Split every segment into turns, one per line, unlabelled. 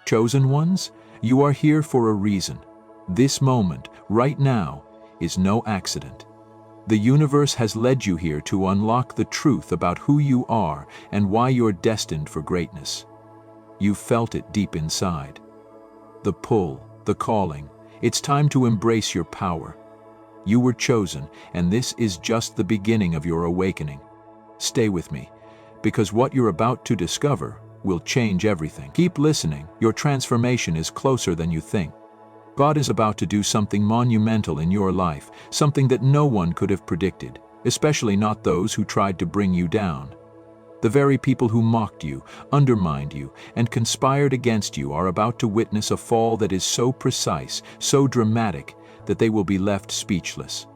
Chosen ones, you are here for a reason. This moment, right now, is no accident. The universe has led you here to unlock the truth about who you are and why you're destined for greatness. You've felt it deep inside. The pull, the calling. It's time to embrace your power. You were chosen, and this is just the beginning of your awakening. Stay with me, because what you're about to discover will change everything. Keep listening. Your transformation is closer than you think. God is about to do something monumental in your life, something that no one could have predicted, especially not those who tried to bring you down. The very people who mocked you, undermined you, and conspired against you are about to witness a fall that is so precise, so dramatic, that they will be left speechless.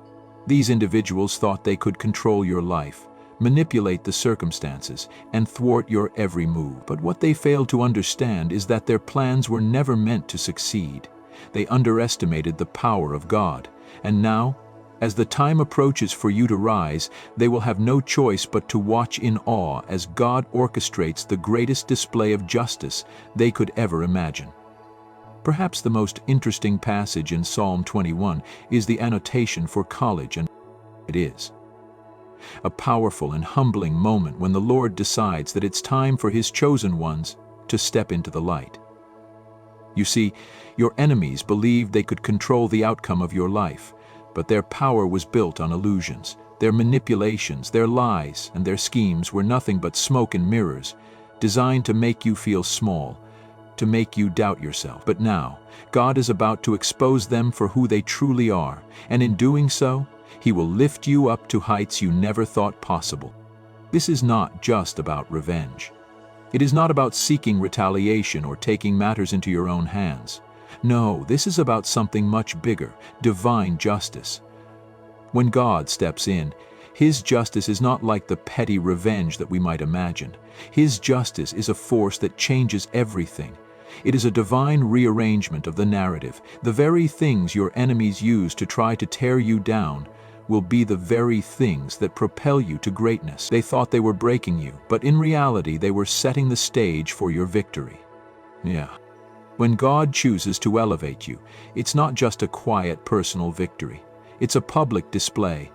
These individuals thought they could control your life, manipulate the circumstances, and thwart your every move. But what they failed to understand is that their plans were never meant to succeed. They underestimated the power of God, and now, as the time approaches for you to rise, they will have no choice but to watch in awe as God orchestrates the greatest display of justice they could ever imagine. Perhaps the most interesting passage in Psalm 21 is the annotation for college, and it is a powerful and humbling moment when the Lord decides that it's time for His chosen ones to step into the light. You see, your enemies believed they could control the outcome of your life, but their power was built on illusions. Their manipulations, their lies, and their schemes were nothing but smoke and mirrors, designed to make you feel small, to make you doubt yourself. But now, God is about to expose them for who they truly are, and in doing so, He will lift you up to heights you never thought possible. This is not just about revenge. It is not about seeking retaliation or taking matters into your own hands. No, this is about something much bigger, divine justice. When God steps in, His justice is not like the petty revenge that we might imagine. His justice is a force that changes everything. It is a divine rearrangement of the narrative. The very things your enemies use to try to tear you down will be the very things that propel you to greatness. They thought they were breaking you, but in reality they were setting the stage for your victory. Yeah. When God chooses to elevate you, it's not just a quiet personal victory. It's a public display.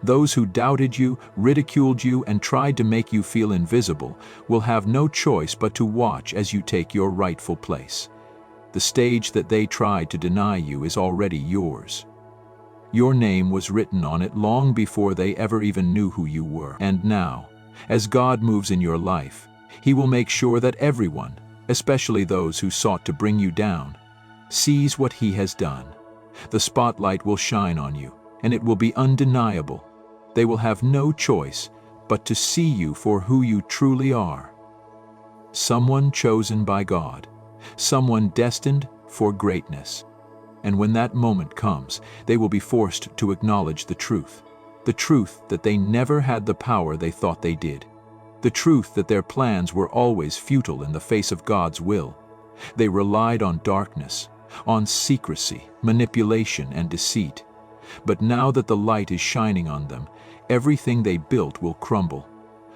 Those who doubted you, ridiculed you, and tried to make you feel invisible will have no choice but to watch as you take your rightful place. The stage that they tried to deny you is already yours. Your name was written on it long before they ever even knew who you were. And now, as God moves in your life, He will make sure that everyone, especially those who sought to bring you down, sees what He has done. The spotlight will shine on you, and it will be undeniable. They will have no choice but to see you for who you truly are. Someone chosen by God, someone destined for greatness. And when that moment comes, they will be forced to acknowledge the truth that they never had the power they thought they did, the truth that their plans were always futile in the face of God's will. They relied on darkness, on secrecy, manipulation, and deceit. But now that the light is shining on them, everything they built will crumble.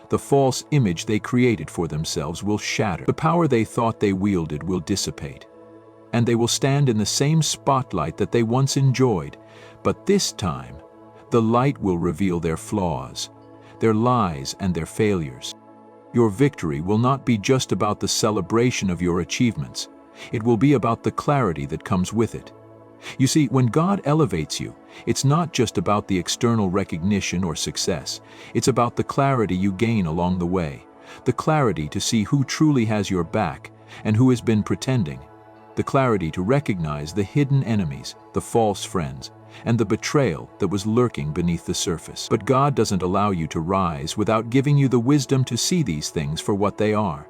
The false image they created for themselves will shatter. The power they thought they wielded will dissipate. And they will stand in the same spotlight that they once enjoyed, but this time, the light will reveal their flaws, their lies, and their failures. Your victory will not be just about the celebration of your achievements. It will be about the clarity that comes with it. You see, when God elevates you, it's not just about the external recognition or success. It's about the clarity you gain along the way, the clarity to see who truly has your back and who has been pretending, the clarity to recognize the hidden enemies, the false friends, and the betrayal that was lurking beneath the surface. But God doesn't allow you to rise without giving you the wisdom to see these things for what they are.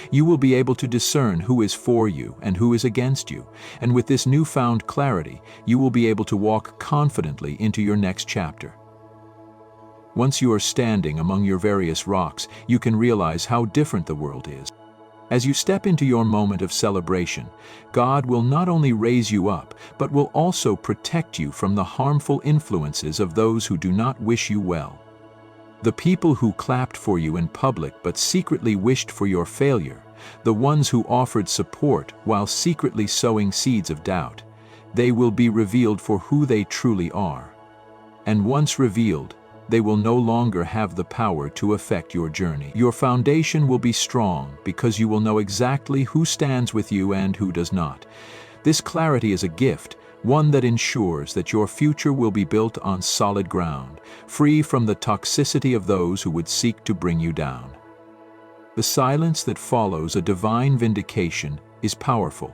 You will be able to discern who is for you and who is against you, and with this newfound clarity, you will be able to walk confidently into your next chapter. Once you are standing among your various rocks, you can realize how different the world is. As you step into your moment of celebration, God will not only raise you up, but will also protect you from the harmful influences of those who do not wish you well. The people who clapped for you in public but secretly wished for your failure the ones who offered support while secretly sowing seeds of doubt. They will be revealed for who they truly are. And once revealed, they will no longer have the power to affect your journey. Your foundation will be strong because you will know exactly who stands with you and who does not. This clarity is a gift, one that ensures that your future will be built on solid ground, free from the toxicity of those who would seek to bring you down. The silence that follows a divine vindication is powerful.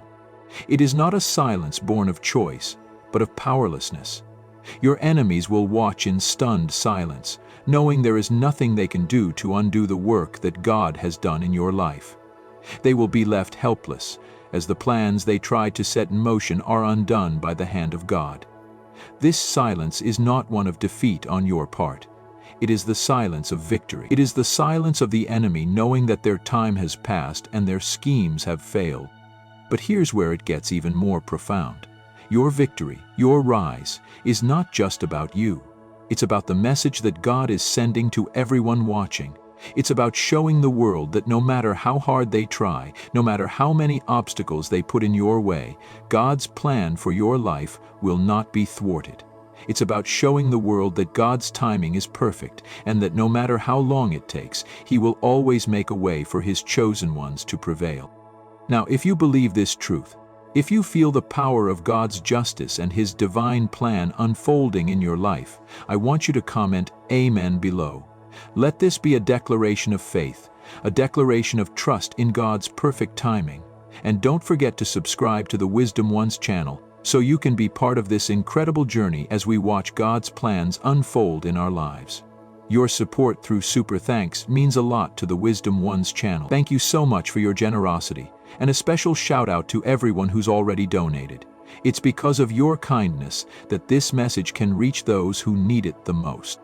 It is not a silence born of choice, but of powerlessness. Your enemies will watch in stunned silence, knowing there is nothing they can do to undo the work that God has done in your life. They will be left helpless, as the plans they tried to set in motion are undone by the hand of God. This silence is not one of defeat on your part. It is the silence of victory. It is the silence of the enemy knowing that their time has passed and their schemes have failed. But here's where it gets even more profound. Your victory, your rise, is not just about you. It's about the message that God is sending to everyone watching. It's about showing the world that no matter how hard they try, no matter how many obstacles they put in your way, God's plan for your life will not be thwarted. It's about showing the world that God's timing is perfect and that no matter how long it takes, He will always make a way for His chosen ones to prevail. Now, if you believe this truth, if you feel the power of God's justice and His divine plan unfolding in your life, I want you to comment Amen below. Let this be a declaration of faith, a declaration of trust in God's perfect timing. And don't forget to subscribe to the Wisdom Ones channel so you can be part of this incredible journey as we watch God's plans unfold in our lives. Your support through Super Thanks means a lot to the Wisdom Ones channel. Thank you so much for your generosity, and a special shout out to everyone who's already donated. It's because of your kindness that this message can reach those who need it the most.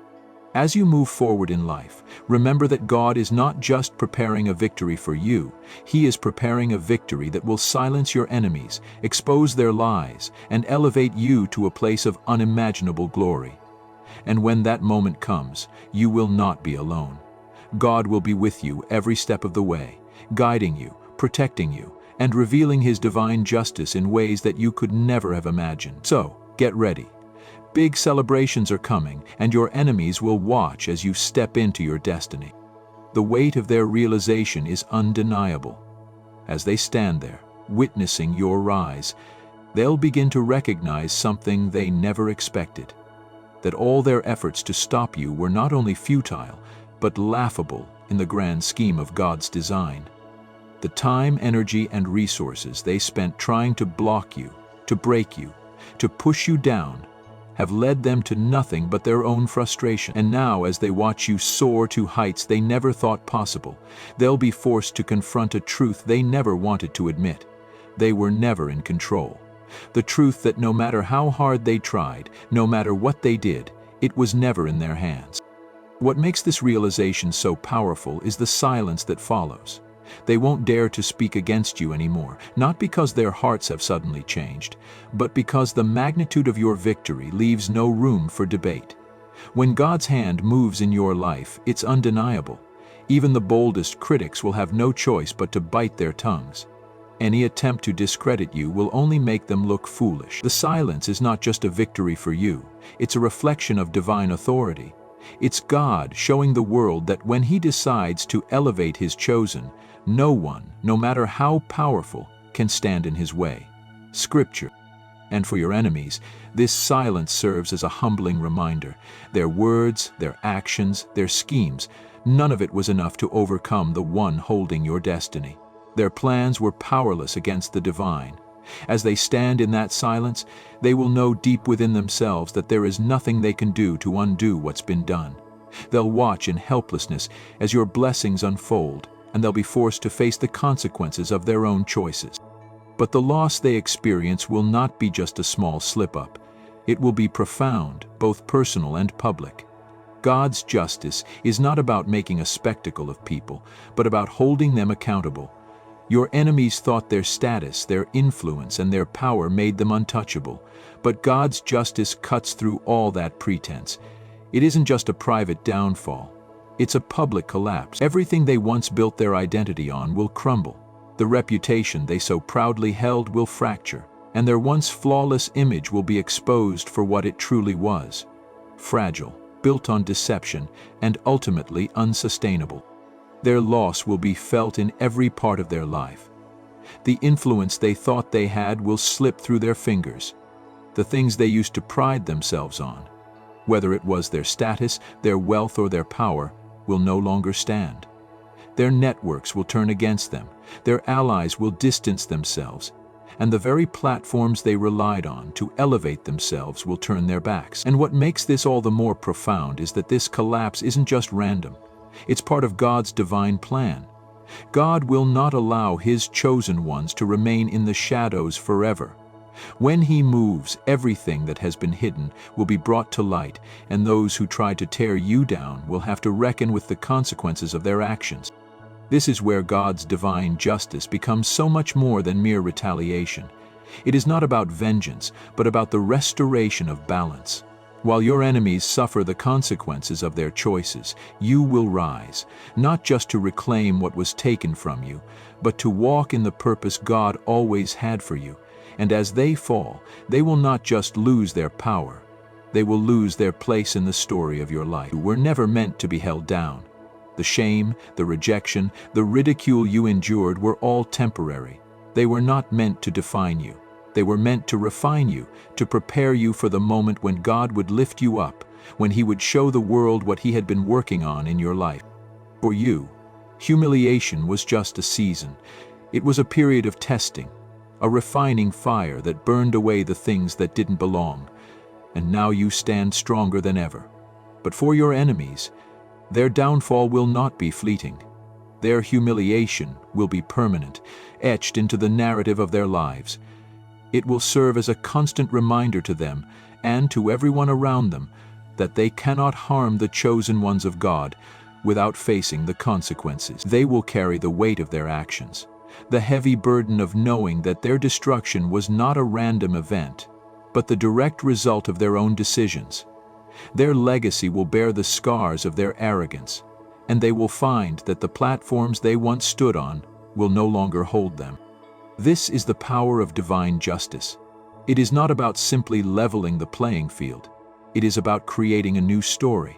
As you move forward in life, remember that God is not just preparing a victory for you, He is preparing a victory that will silence your enemies, expose their lies, and elevate you to a place of unimaginable glory. And when that moment comes, you will not be alone. God will be with you every step of the way, guiding you, protecting you, and revealing His divine justice in ways that you could never have imagined. So, get ready. Big celebrations are coming, and your enemies will watch as you step into your destiny. The weight of their realization is undeniable. As they stand there, witnessing your rise, they'll begin to recognize something they never expected: that all their efforts to stop you were not only futile, but laughable in the grand scheme of God's design. The time, energy, and resources they spent trying to block you, to break you, to push you down, have led them to nothing but their own frustration. And now, as they watch you soar to heights they never thought possible, they'll be forced to confront a truth they never wanted to admit. They were never in control. The truth that no matter how hard they tried, no matter what they did, it was never in their hands. What makes this realization so powerful is the silence that follows. They won't dare to speak against you anymore, not because their hearts have suddenly changed, but because the magnitude of your victory leaves no room for debate. When God's hand moves in your life, it's undeniable. Even the boldest critics will have no choice but to bite their tongues. Any attempt to discredit you will only make them look foolish. The silence is not just a victory for you, it's a reflection of divine authority. It's God showing the world that when He decides to elevate His chosen, no one, no matter how powerful, can stand in His way. Scripture. And for your enemies, this silence serves as a humbling reminder. Their words, their actions, their schemes, none of it was enough to overcome the one holding your destiny. Their plans were powerless against the divine. As they stand in that silence, they will know deep within themselves that there is nothing they can do to undo what's been done. They'll watch in helplessness as your blessings unfold, and they'll be forced to face the consequences of their own choices. But the loss they experience will not be just a small slip-up. It will be profound, both personal and public. God's justice is not about making a spectacle of people, but about holding them accountable. Your enemies thought their status, their influence, and their power made them untouchable, but God's justice cuts through all that pretense. It isn't just a private downfall. It's a public collapse. Everything they once built their identity on will crumble. The reputation they so proudly held will fracture, and their once flawless image will be exposed for what it truly was: fragile, built on deception, and ultimately unsustainable. Their loss will be felt in every part of their life. The influence they thought they had will slip through their fingers. The things they used to pride themselves on, whether it was their status, their wealth, or their power, will no longer stand. Their networks will turn against them, their allies will distance themselves, and the very platforms they relied on to elevate themselves will turn their backs. And what makes this all the more profound is that this collapse isn't just random. It's part of God's divine plan. God will not allow His chosen ones to remain in the shadows forever. When He moves, everything that has been hidden will be brought to light, and those who try to tear you down will have to reckon with the consequences of their actions. This is where God's divine justice becomes so much more than mere retaliation. It is not about vengeance, but about the restoration of balance. While your enemies suffer the consequences of their choices, you will rise, not just to reclaim what was taken from you, but to walk in the purpose God always had for you. And as they fall, they will not just lose their power, they will lose their place in the story of your life. You were never meant to be held down. The shame, the rejection, the ridicule you endured were all temporary. They were not meant to define you. They were meant to refine you, to prepare you for the moment when God would lift you up, when He would show the world what He had been working on in your life. For you, humiliation was just a season. It was a period of testing, a refining fire that burned away the things that didn't belong. And now you stand stronger than ever. But for your enemies, their downfall will not be fleeting. Their humiliation will be permanent, etched into the narrative of their lives. It will serve as a constant reminder to them and to everyone around them that they cannot harm the chosen ones of God without facing the consequences. They will carry the weight of their actions, the heavy burden of knowing that their destruction was not a random event, but the direct result of their own decisions. Their legacy will bear the scars of their arrogance, and they will find that the platforms they once stood on will no longer hold them. This is the power of divine justice. It is not about simply leveling the playing field. It is about creating a new story.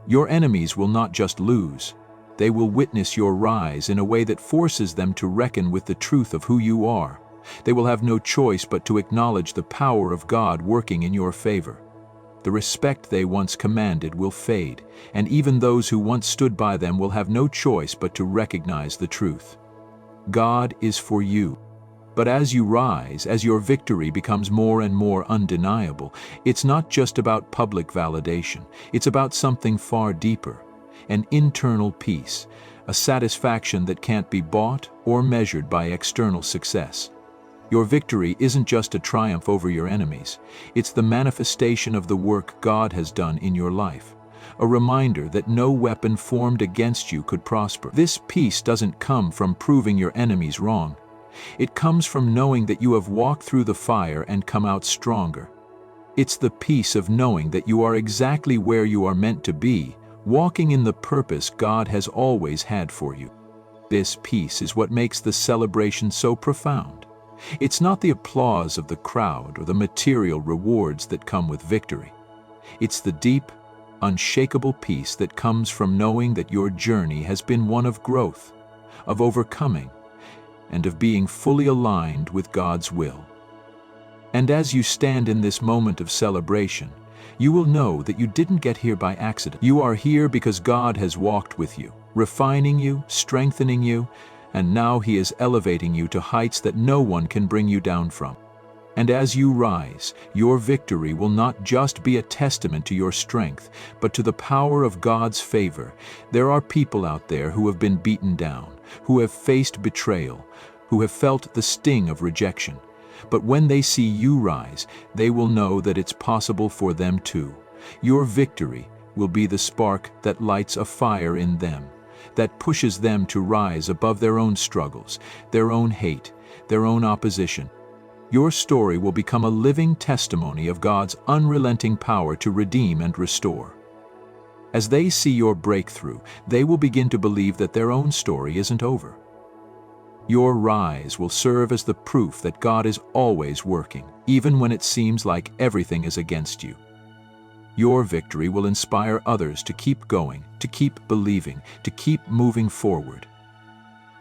Your enemies will not just lose. They will witness your rise in a way that forces them to reckon with the truth of who you are. They will have no choice but to acknowledge the power of God working in your favor. The respect they once commanded will fade, and even those who once stood by them will have no choice but to recognize the truth. God is for you. But as you rise, as your victory becomes more and more undeniable, it's not just about public validation. It's about something far deeper, an internal peace, a satisfaction that can't be bought or measured by external success. Your victory isn't just a triumph over your enemies. It's the manifestation of the work God has done in your life, a reminder that no weapon formed against you could prosper. This peace doesn't come from proving your enemies wrong. It comes from knowing that you have walked through the fire and come out stronger. It's the peace of knowing that you are exactly where you are meant to be, walking in the purpose God has always had for you. This peace is what makes the celebration so profound. It's not the applause of the crowd or the material rewards that come with victory. It's the deep, unshakable peace that comes from knowing that your journey has been one of growth, of overcoming, and of being fully aligned with God's will. And as you stand in this moment of celebration, you will know that you didn't get here by accident. You are here because God has walked with you, refining you, strengthening you, and now He is elevating you to heights that no one can bring you down from. And as you rise, your victory will not just be a testament to your strength, but to the power of God's favor. There are people out there who have been beaten down, who have faced betrayal, who have felt the sting of rejection. But when they see you rise, they will know that it's possible for them too. Your victory will be the spark that lights a fire in them, that pushes them to rise above their own struggles, their own hate, their own opposition. Your story will become a living testimony of God's unrelenting power to redeem and restore. As they see your breakthrough, they will begin to believe that their own story isn't over. Your rise will serve as the proof that God is always working, even when it seems like everything is against you. Your victory will inspire others to keep going, to keep believing, to keep moving forward.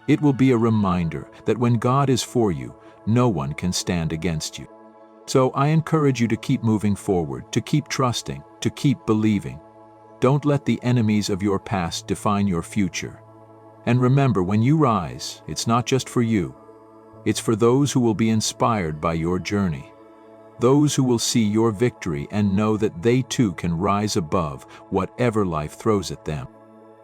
It will be a reminder that when God is for you, no one can stand against you. So I encourage you to keep moving forward, to keep trusting, to keep believing. Don't let the enemies of your past define your future. And remember, when you rise, it's not just for you. It's for those who will be inspired by your journey. Those who will see your victory and know that they too can rise above whatever life throws at them.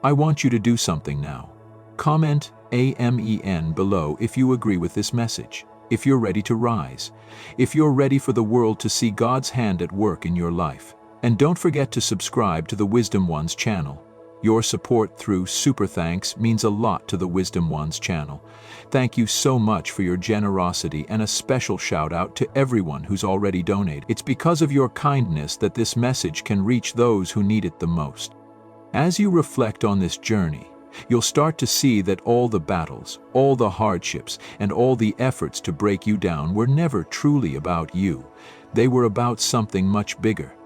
I want you to do something now. Comment AMEN below if you agree with this message, if you're ready to rise, if you're ready for the world to see God's hand at work in your life. And don't forget to subscribe to the Wisdom Ones channel. Your support through Super Thanks means a lot to the Wisdom Ones channel. Thank you so much for your generosity, and a special shout out to everyone who's already donated. It's because of your kindness that this message can reach those who need it the most. As you reflect on this journey, you'll start to see that all the battles, all the hardships, and all the efforts to break you down were never truly about you. They were about something much bigger.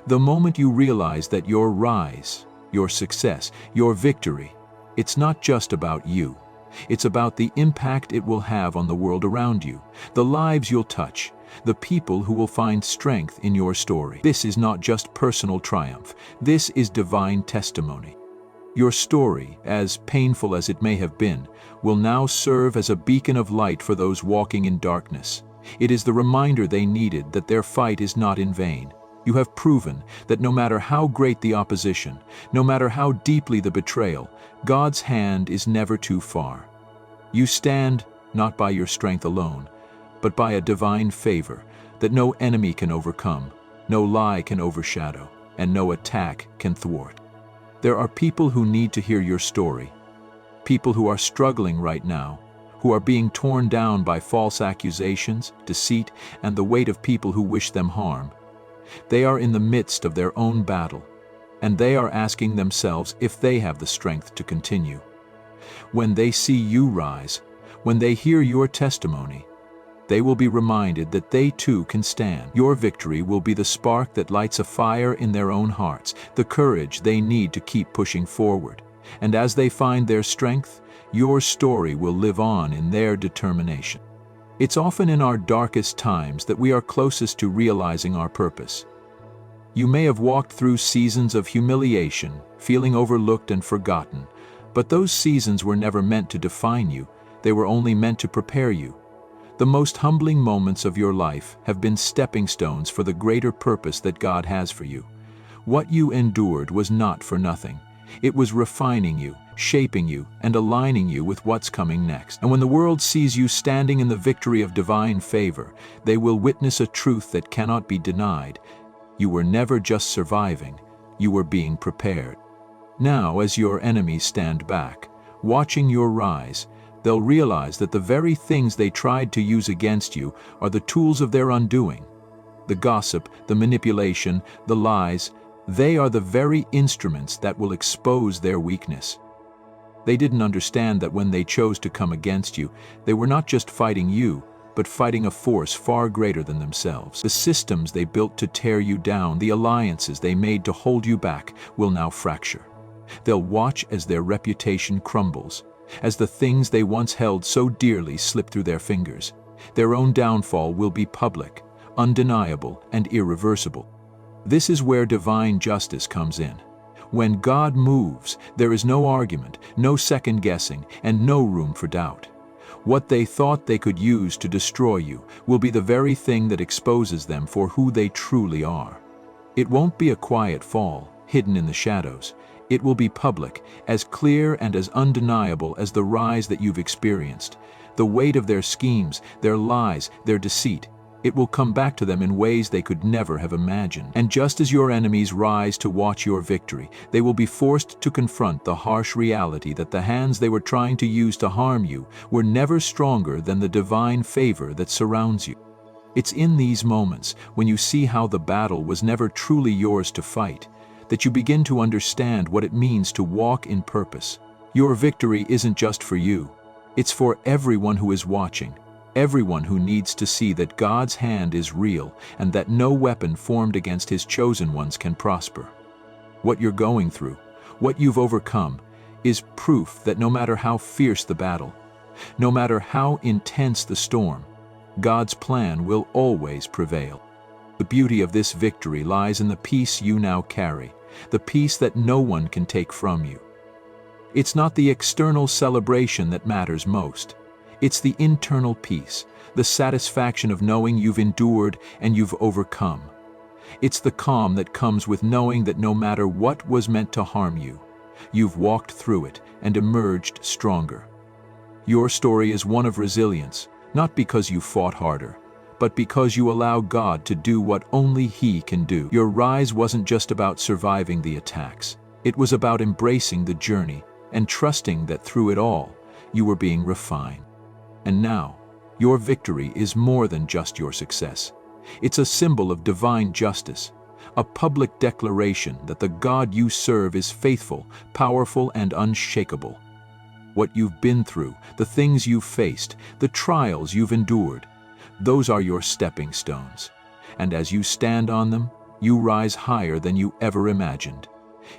The moment you realize that your rise, your success, your victory, it's not just about you. It's about the impact it will have on the world around you, the lives you'll touch, the people who will find strength in your story. This is not just personal triumph. This is divine testimony. Your story, as painful as it may have been, will now serve as a beacon of light for those walking in darkness. It is the reminder they needed that their fight is not in vain. You have proven that no matter how great the opposition, no matter how deeply the betrayal, God's hand is never too far. You stand not by your strength alone, but by a divine favor that no enemy can overcome, no lie can overshadow, and no attack can thwart. There are people who need to hear your story, people who are struggling right now, who are being torn down by false accusations, deceit, and the weight of people who wish them harm. They are in the midst of their own battle, and they are asking themselves if they have the strength to continue. When they see you rise, when they hear your testimony, they will be reminded that they too can stand. Your victory will be the spark that lights a fire in their own hearts, the courage they need to keep pushing forward. And as they find their strength, your story will live on in their determination. It's often in our darkest times that we are closest to realizing our purpose. You may have walked through seasons of humiliation, feeling overlooked and forgotten, but those seasons were never meant to define you. They were only meant to prepare you. The most humbling moments of your life have been stepping stones for the greater purpose that God has for you. What you endured was not for nothing. It was refining you, shaping you, and aligning you with what's coming next. And when the world sees you standing in the victory of divine favor, they will witness a truth that cannot be denied. You were never just surviving, you were being prepared. Now, as your enemies stand back, watching your rise, they'll realize that the very things they tried to use against you are the tools of their undoing. The gossip, the manipulation, the lies, they are the very instruments that will expose their weakness. They didn't understand that when they chose to come against you, they were not just fighting you, but fighting a force far greater than themselves. The systems they built to tear you down, the alliances they made to hold you back, will now fracture. They'll watch as their reputation crumbles, as the things they once held so dearly slip through their fingers. Their own downfall will be public, undeniable, and irreversible. This is where divine justice comes in. When God moves, there is no argument, no second guessing, and no room for doubt. What they thought they could use to destroy you will be the very thing that exposes them for who they truly are. It won't be a quiet fall, hidden in the shadows. It will be public, as clear and as undeniable as the rise that you've experienced. The weight of their schemes, their lies, their deceit, it will come back to them in ways they could never have imagined. And just as your enemies rise to watch your victory, they will be forced to confront the harsh reality that the hands they were trying to use to harm you were never stronger than the divine favor that surrounds you. It's in these moments, when you see how the battle was never truly yours to fight, that you begin to understand what it means to walk in purpose. Your victory isn't just for you. It's for everyone who is watching, everyone who needs to see that God's hand is real and that no weapon formed against His chosen ones can prosper. What you're going through, what you've overcome, is proof that no matter how fierce the battle, no matter how intense the storm, God's plan will always prevail. The beauty of this victory lies in the peace you now carry, the peace that no one can take from you. It's not the external celebration that matters most. It's the internal peace, the satisfaction of knowing you've endured and you've overcome. It's the calm that comes with knowing that no matter what was meant to harm you, you've walked through it and emerged stronger. Your story is one of resilience, not because you fought harder, but because you allow God to do what only He can do. Your rise wasn't just about surviving the attacks. It was about embracing the journey and trusting that through it all, you were being refined. And now, your victory is more than just your success. It's a symbol of divine justice, a public declaration that the God you serve is faithful, powerful, and unshakable. What you've been through, the things you've faced, the trials you've endured, those are your stepping stones. And as you stand on them, you rise higher than you ever imagined.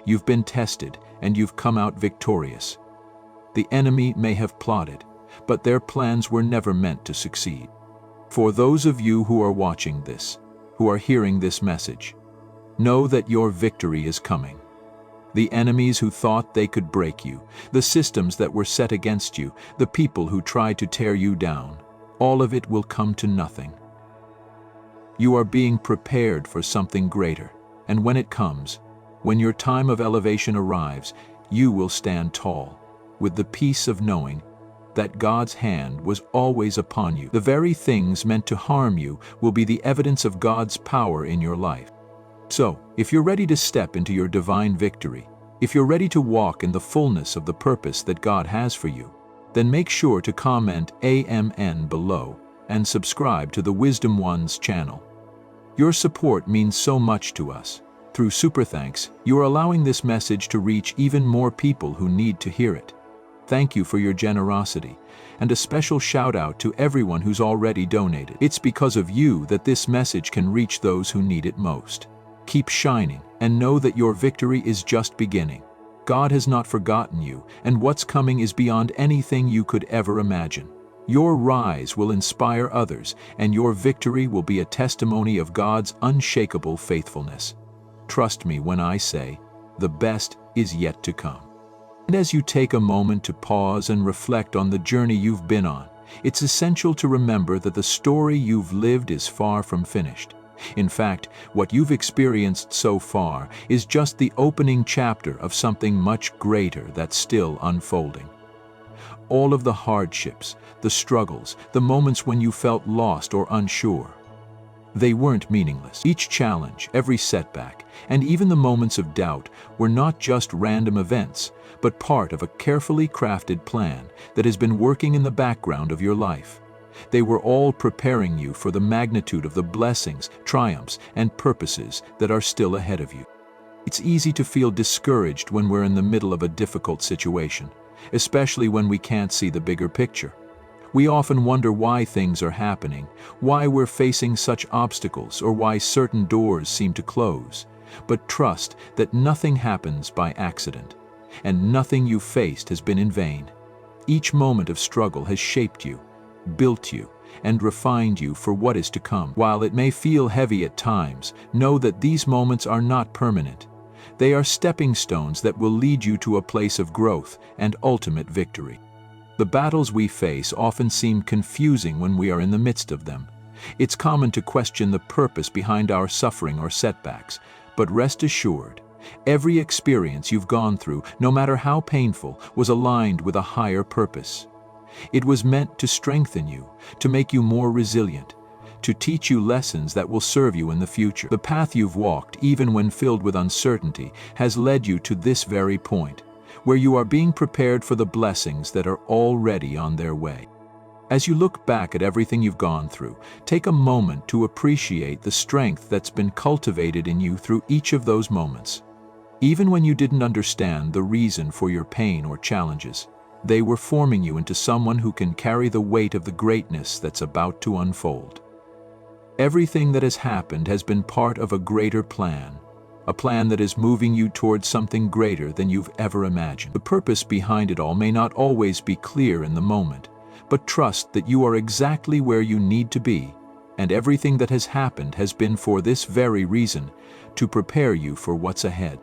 You've been tested, and you've come out victorious. The enemy may have plotted, but their plans were never meant to succeed. For those of you who are watching this, who are hearing this message, know that your victory is coming. The enemies who thought they could break you, the systems that were set against you, the people who tried to tear you down, all of it will come to nothing. You are being prepared for something greater, and when it comes, when your time of elevation arrives, you will stand tall, with the peace of knowing that God's hand was always upon you. The very things meant to harm you will be the evidence of God's power in your life. So, if you're ready to step into your divine victory, if you're ready to walk in the fullness of the purpose that God has for you, then make sure to comment AMN below and subscribe to the Wisdom One's channel. Your support means so much to us. Through Super Thanks, you are allowing this message to reach even more people who need to hear it. Thank you for your generosity, and a special shout out to everyone who's already donated. It's because of you that this message can reach those who need it most. Keep shining, and know that your victory is just beginning. God has not forgotten you, and what's coming is beyond anything you could ever imagine. Your rise will inspire others, and your victory will be a testimony of God's unshakable faithfulness. Trust me when I say, the best is yet to come. And as you take a moment to pause and reflect on the journey you've been on, it's essential to remember that the story you've lived is far from finished. In fact, what you've experienced so far is just the opening chapter of something much greater that's still unfolding. All of the hardships, the struggles, the moments when you felt lost or unsure, they weren't meaningless. Each challenge, every setback, and even the moments of doubt were not just random events, but part of a carefully crafted plan that has been working in the background of your life. They were all preparing you for the magnitude of the blessings, triumphs, and purposes that are still ahead of you. It's easy to feel discouraged when we're in the middle of a difficult situation, especially when we can't see the bigger picture. We often wonder why things are happening, why we're facing such obstacles, or why certain doors seem to close. But trust that nothing happens by accident, and nothing you've faced has been in vain. Each moment of struggle has shaped you, built you, and refined you for what is to come. While it may feel heavy at times, know that these moments are not permanent. They are stepping stones that will lead you to a place of growth and ultimate victory. The battles we face often seem confusing when we are in the midst of them. It's common to question the purpose behind our suffering or setbacks, but rest assured, every experience you've gone through, no matter how painful, was aligned with a higher purpose. It was meant to strengthen you, to make you more resilient, to teach you lessons that will serve you in the future. The path you've walked, even when filled with uncertainty, has led you to this very point, where you are being prepared for the blessings that are already on their way. As you look back at everything you've gone through, take a moment to appreciate the strength that's been cultivated in you through each of those moments. Even when you didn't understand the reason for your pain or challenges, They were forming you into someone who can carry the weight of the greatness that's about to unfold. Everything that has happened has been part of a greater plan, a plan that is moving you towards something greater than you've ever imagined. The purpose behind it all may not always be clear in the moment, but trust that you are exactly where you need to be, and everything that has happened has been for this very reason, to prepare you for what's ahead.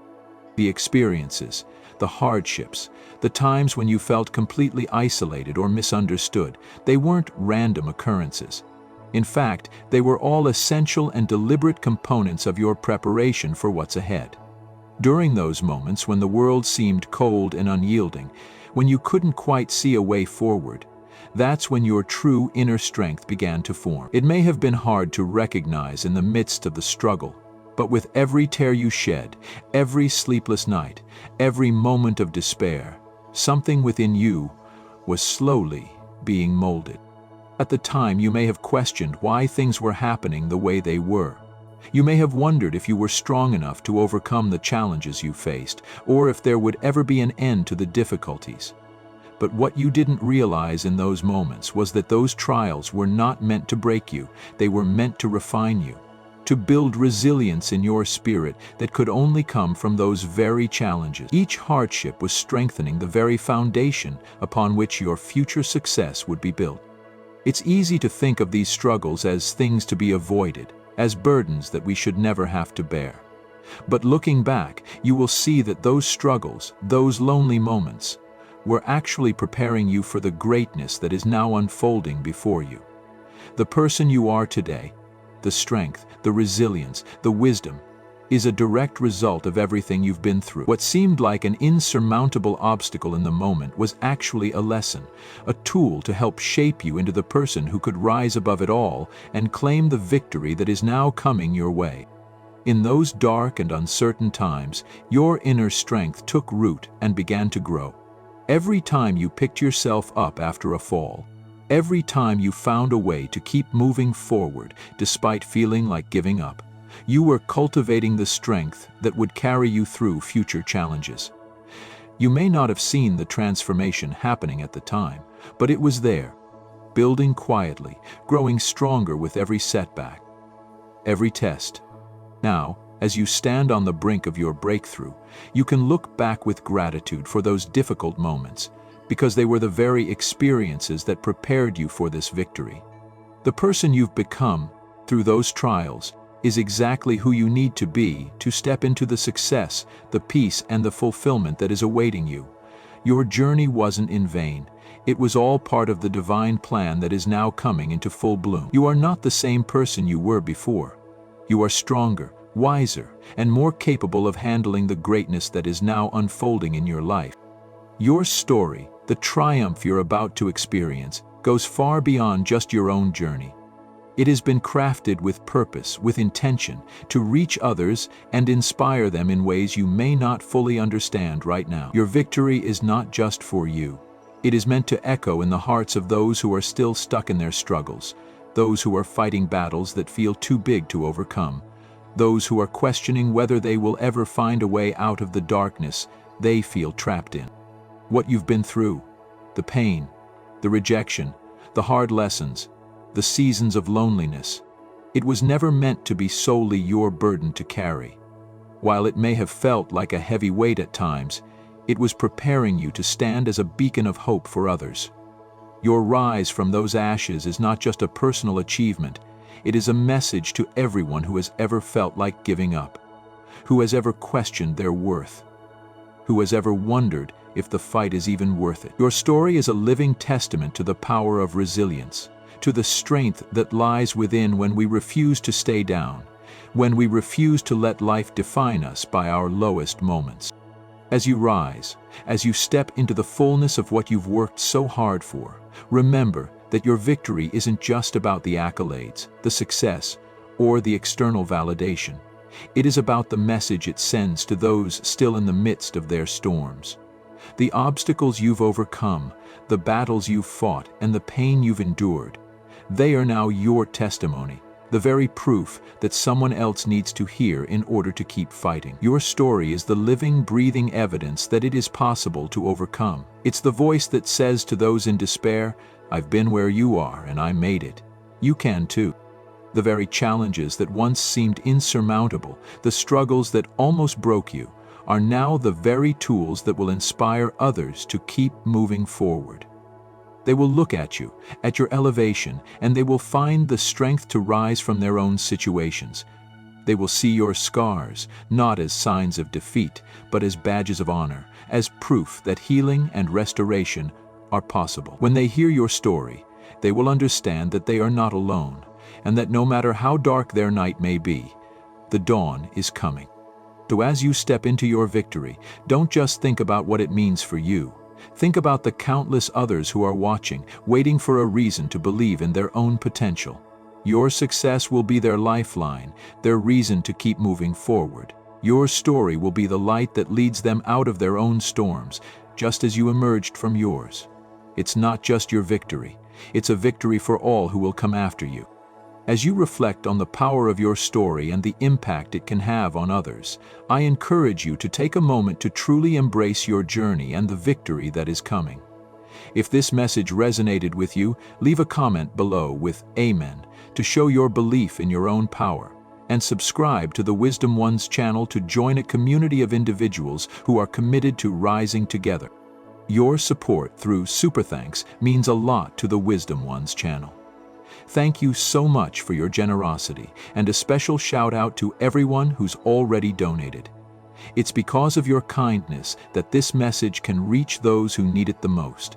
The experiences, the hardships, the times when you felt completely isolated or misunderstood, they weren't random occurrences. In fact, they were all essential and deliberate components of your preparation for what's ahead. During those moments when the world seemed cold and unyielding, when you couldn't quite see a way forward, that's when your true inner strength began to form. It may have been hard to recognize in the midst of the struggle, but with every tear you shed, every sleepless night, every moment of despair, something within you was slowly being molded. At the time, you may have questioned why things were happening the way they were. You may have wondered if you were strong enough to overcome the challenges you faced, or if there would ever be an end to the difficulties. But what you didn't realize in those moments was that those trials were not meant to break you. They were meant to refine you, to build resilience in your spirit that could only come from those very challenges. Each hardship was strengthening the very foundation upon which your future success would be built. It's easy to think of these struggles as things to be avoided, as burdens that we should never have to bear. But looking back, you will see that those struggles, those lonely moments, were actually preparing you for the greatness that is now unfolding before you. The person you are today, the strength, the resilience, the wisdom, is a direct result of everything you've been through. What seemed like an insurmountable obstacle in the moment was actually a lesson, a tool to help shape you into the person who could rise above it all and claim the victory that is now coming your way. In those dark and uncertain times, your inner strength took root and began to grow. Every time you picked yourself up after a fall, every time you found a way to keep moving forward despite feeling like giving up, you were cultivating the strength that would carry you through future challenges. You may not have seen the transformation happening at the time, but it was there, building quietly, growing stronger with every setback, every test. Now, as you stand on the brink of your breakthrough, you can look back with gratitude for those difficult moments, because they were the very experiences that prepared you for this victory. The person you've become through those trials is exactly who you need to be to step into the success, the peace, and the fulfillment that is awaiting you. Your journey wasn't in vain. It was all part of the divine plan that is now coming into full bloom. You are not the same person you were before. You are stronger, wiser, and more capable of handling the greatness that is now unfolding in your life. Your story, the triumph you're about to experience, goes far beyond just your own journey. It has been crafted with purpose, with intention, to reach others and inspire them in ways you may not fully understand right now. Your victory is not just for you. It is meant to echo in the hearts of those who are still stuck in their struggles, those who are fighting battles that feel too big to overcome, those who are questioning whether they will ever find a way out of the darkness they feel trapped in. What you've been through, the pain, the rejection, the hard lessons, the seasons of loneliness, it was never meant to be solely your burden to carry. While it may have felt like a heavy weight at times, it was preparing you to stand as a beacon of hope for others. Your rise from those ashes is not just a personal achievement, it is a message to everyone who has ever felt like giving up, who has ever questioned their worth, who has ever wondered if the fight is even worth it. Your story is a living testament to the power of resilience, to the strength that lies within when we refuse to stay down, when we refuse to let life define us by our lowest moments. As you rise, as you step into the fullness of what you've worked so hard for, remember that your victory isn't just about the accolades, the success, or the external validation. It is about the message it sends to those still in the midst of their storms. The obstacles you've overcome, the battles you've fought, and the pain you've endured, they are now your testimony, the very proof that someone else needs to hear in order to keep fighting. Your story is the living, breathing evidence that it is possible to overcome. It's the voice that says to those in despair, "I've been where you are and I made it. You can too." The very challenges that once seemed insurmountable, the struggles that almost broke you, are now the very tools that will inspire others to keep moving forward. They will look at you, at your elevation, and they will find the strength to rise from their own situations. They will see your scars, not as signs of defeat, but as badges of honor, as proof that healing and restoration are possible. When they hear your story, they will understand that they are not alone, and that no matter how dark their night may be, the dawn is coming. So as you step into your victory, don't just think about what it means for you. Think about the countless others who are watching, waiting for a reason to believe in their own potential. Your success will be their lifeline, their reason to keep moving forward. Your story will be the light that leads them out of their own storms, just as you emerged from yours. It's not just your victory, it's a victory for all who will come after you. As you reflect on the power of your story and the impact it can have on others, I encourage you to take a moment to truly embrace your journey and the victory that is coming. If this message resonated with you, leave a comment below with "Amen" to show your belief in your own power, and subscribe to the Wisdom Ones channel to join a community of individuals who are committed to rising together. Your support through Super Thanks means a lot to the Wisdom Ones channel. Thank you so much for your generosity, and a special shout out to everyone who's already donated. It's because of your kindness that this message can reach those who need it the most.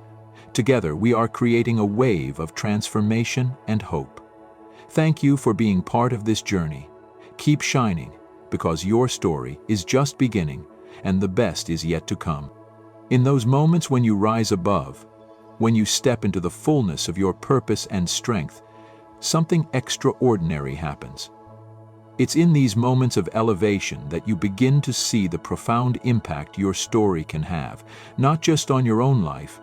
Together, we are creating a wave of transformation and hope. Thank you for being part of this journey. Keep shining, because your story is just beginning, and the best is yet to come. In those moments when you rise above, when you step into the fullness of your purpose and strength, something extraordinary happens. It's in these moments of elevation that you begin to see the profound impact your story can have, not just on your own life,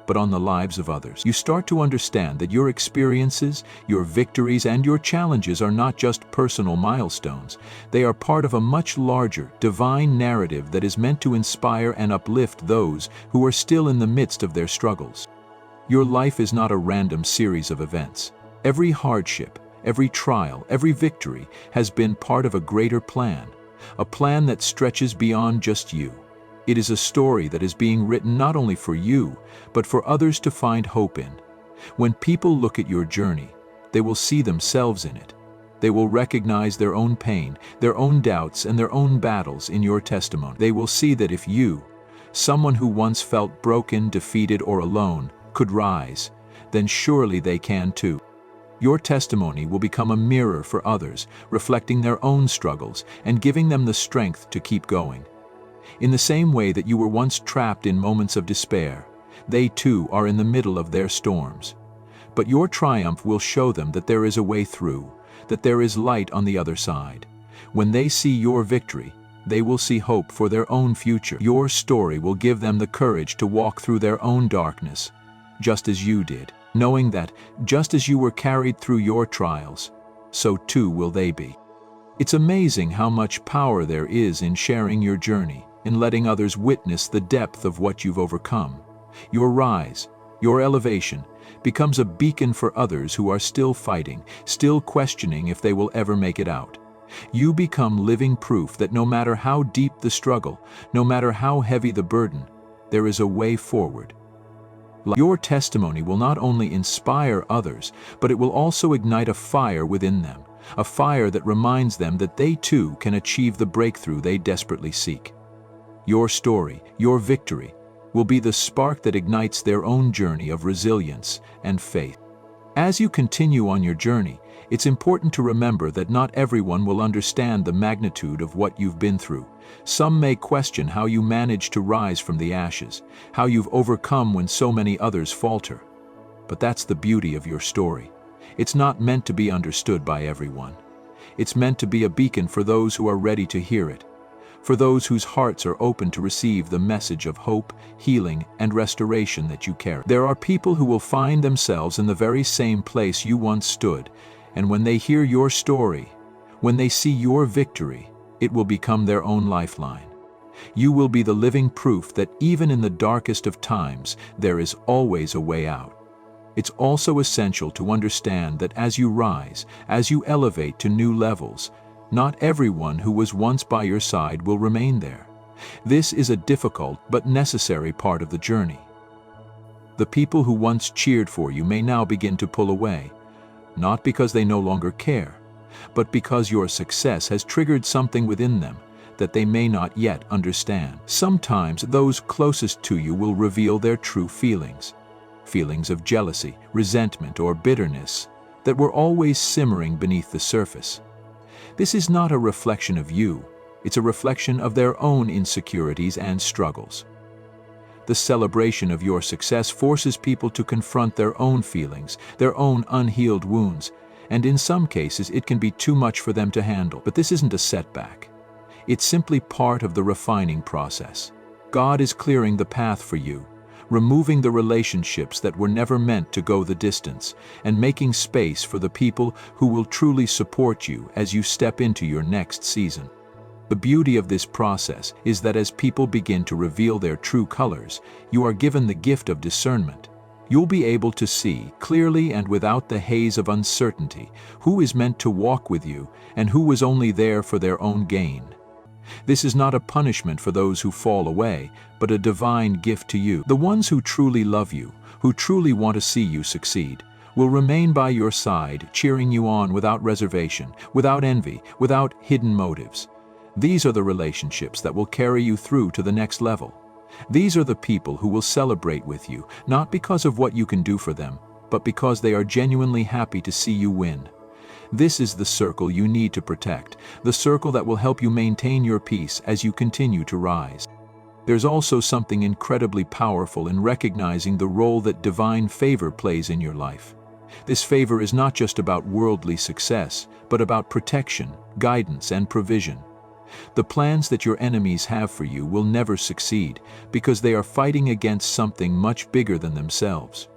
but on the lives of others. You start to understand that your experiences, your victories, and your challenges are not just personal milestones. They are part of a much larger, divine narrative that is meant to inspire and uplift those who are still in the midst of their struggles. Your life is not a random series of events. Every hardship, every trial, every victory has been part of a greater plan, a plan that stretches beyond just you. It is a story that is being written not only for you, but for others to find hope in. When people look at your journey, they will see themselves in it. They will recognize their own pain, their own doubts, and their own battles in your testimony. They will see that if you, someone who once felt broken, defeated, or alone, could rise, then surely they can too. Your testimony will become a mirror for others, reflecting their own struggles and giving them the strength to keep going. In the same way that you were once trapped in moments of despair, they too are in the middle of their storms. But your triumph will show them that there is a way through, that there is light on the other side. When they see your victory, they will see hope for their own future. Your story will give them the courage to walk through their own darkness, just as you did, knowing that, just as you were carried through your trials, so too will they be. It's amazing how much power there is in sharing your journey, in letting others witness the depth of what you've overcome. Your rise, your elevation, becomes a beacon for others who are still fighting, still questioning if they will ever make it out. You become living proof that no matter how deep the struggle, no matter how heavy the burden, there is a way forward. Your testimony will not only inspire others, but it will also ignite a fire within them, a fire that reminds them that they too can achieve the breakthrough they desperately seek. Your story, your victory, will be the spark that ignites their own journey of resilience and faith. As you continue on your journey, it's important to remember that not everyone will understand the magnitude of what you've been through. Some may question how you managed to rise from the ashes, how you've overcome when so many others falter. But that's the beauty of your story. It's not meant to be understood by everyone. It's meant to be a beacon for those who are ready to hear it, for those whose hearts are open to receive the message of hope, healing, and restoration that you carry. There are people who will find themselves in the very same place you once stood, And when they hear your story, when they see your victory, it will become their own lifeline. You will be the living proof that even in the darkest of times, there is always a way out. It's also essential to understand that as you rise, as you elevate to new levels, not everyone who was once by your side will remain there. This is a difficult but necessary part of the journey. The people who once cheered for you may now begin to pull away, not because they no longer care, but because your success has triggered something within them that they may not yet understand. Sometimes those closest to you will reveal their true feelings of jealousy, resentment, or bitterness that were always simmering beneath the surface. This is not a reflection of you, it's a reflection of their own insecurities and struggles. The celebration of your success forces people to confront their own feelings, their own unhealed wounds, and in some cases it can be too much for them to handle. But this isn't a setback. It's simply part of the refining process. God is clearing the path for you, removing the relationships that were never meant to go the distance, and making space for the people who will truly support you as you step into your next season. The beauty of this process is that as people begin to reveal their true colors, you are given the gift of discernment. You'll be able to see clearly and without the haze of uncertainty who is meant to walk with you and who was only there for their own gain. This is not a punishment for those who fall away, but a divine gift to you. The ones who truly love you, who truly want to see you succeed, will remain by your side, cheering you on without reservation, without envy, without hidden motives. These are the relationships that will carry you through to the next level. These are the people who will celebrate with you, not because of what you can do for them, but because they are genuinely happy to see you win. This is the circle you need to protect, the circle that will help you maintain your peace as you continue to rise. There's also something incredibly powerful in recognizing the role that divine favor plays in your life. This favor is not just about worldly success, but about protection, guidance, and provision. The plans that your enemies have for you will never succeed because they are fighting against something much bigger than themselves.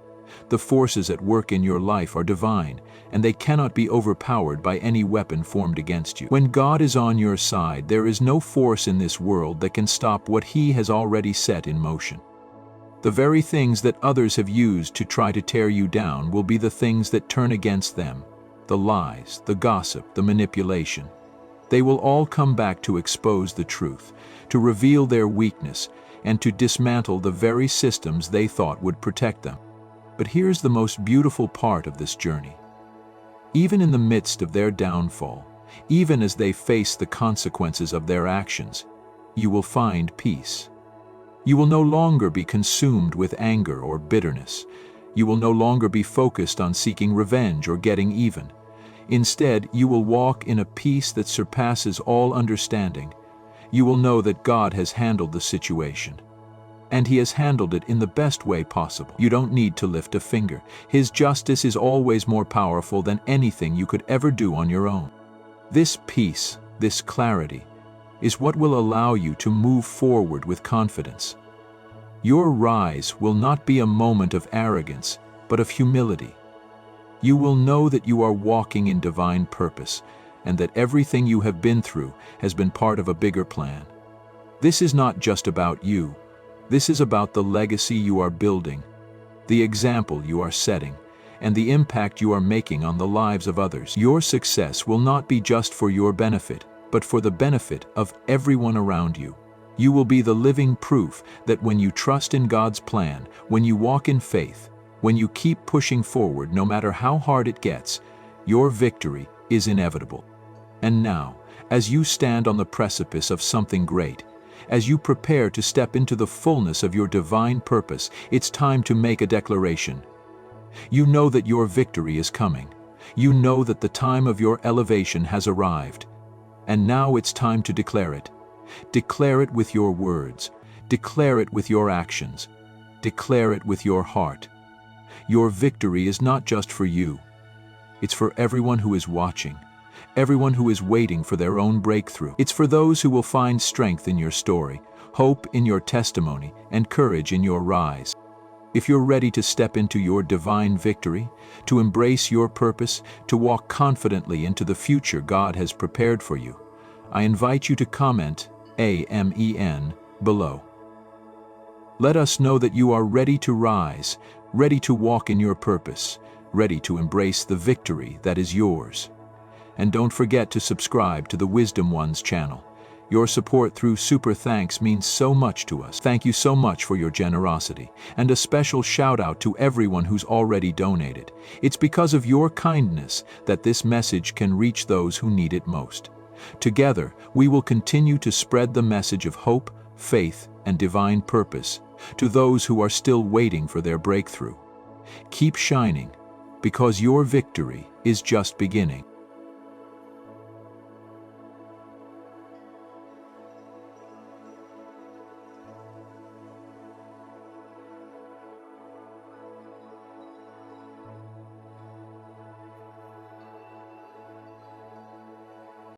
The forces at work in your life are divine, and they cannot be overpowered by any weapon formed against you. When God is on your side, there is no force in this world that can stop what He has already set in motion. The very things that others have used to try to tear you down will be the things that turn against them. The lies, the gossip, the manipulation. They will all come back to expose the truth, to reveal their weakness, and to dismantle the very systems they thought would protect them. But here's the most beautiful part of this journey. Even in the midst of their downfall, even as they face the consequences of their actions, you will find peace. You will no longer be consumed with anger or bitterness. You will no longer be focused on seeking revenge or getting even. Instead, you will walk in a peace that surpasses all understanding. You will know that God has handled the situation. And He has handled it in the best way possible. You don't need to lift a finger. His justice is always more powerful than anything you could ever do on your own. This peace, this clarity, is what will allow you to move forward with confidence. Your rise will not be a moment of arrogance, but of humility. You will know that you are walking in divine purpose, and that everything you have been through has been part of a bigger plan. This is not just about you. This is about the legacy you are building, the example you are setting, and the impact you are making on the lives of others. Your success will not be just for your benefit, but for the benefit of everyone around you. You will be the living proof that when you trust in God's plan, when you walk in faith, when you keep pushing forward no matter how hard it gets, your victory is inevitable. And now, as you stand on the precipice of something great, as you prepare to step into the fullness of your divine purpose, it's time to make a declaration. You know that your victory is coming. You know that the time of your elevation has arrived. And now it's time to declare it. Declare it with your words. Declare it with your actions. Declare it with your heart. Your victory is not just for you. It's for everyone who is watching. Everyone who is waiting for their own breakthrough. It's for those who will find strength in your story, hope in your testimony, and courage in your rise. If you're ready to step into your divine victory, to embrace your purpose, to walk confidently into the future God has prepared for you, I invite you to comment Amen below. Let us know that you are ready to rise, ready to walk in your purpose, ready to embrace the victory that is yours. And don't forget to subscribe to the Wisdom Ones channel. Your support through Super Thanks means so much to us. Thank you so much for your generosity, and a special shout out to everyone who's already donated. It's because of your kindness that this message can reach those who need it most. Together, we will continue to spread the message of hope, faith, and divine purpose to those who are still waiting for their breakthrough. Keep shining, because your victory is just beginning.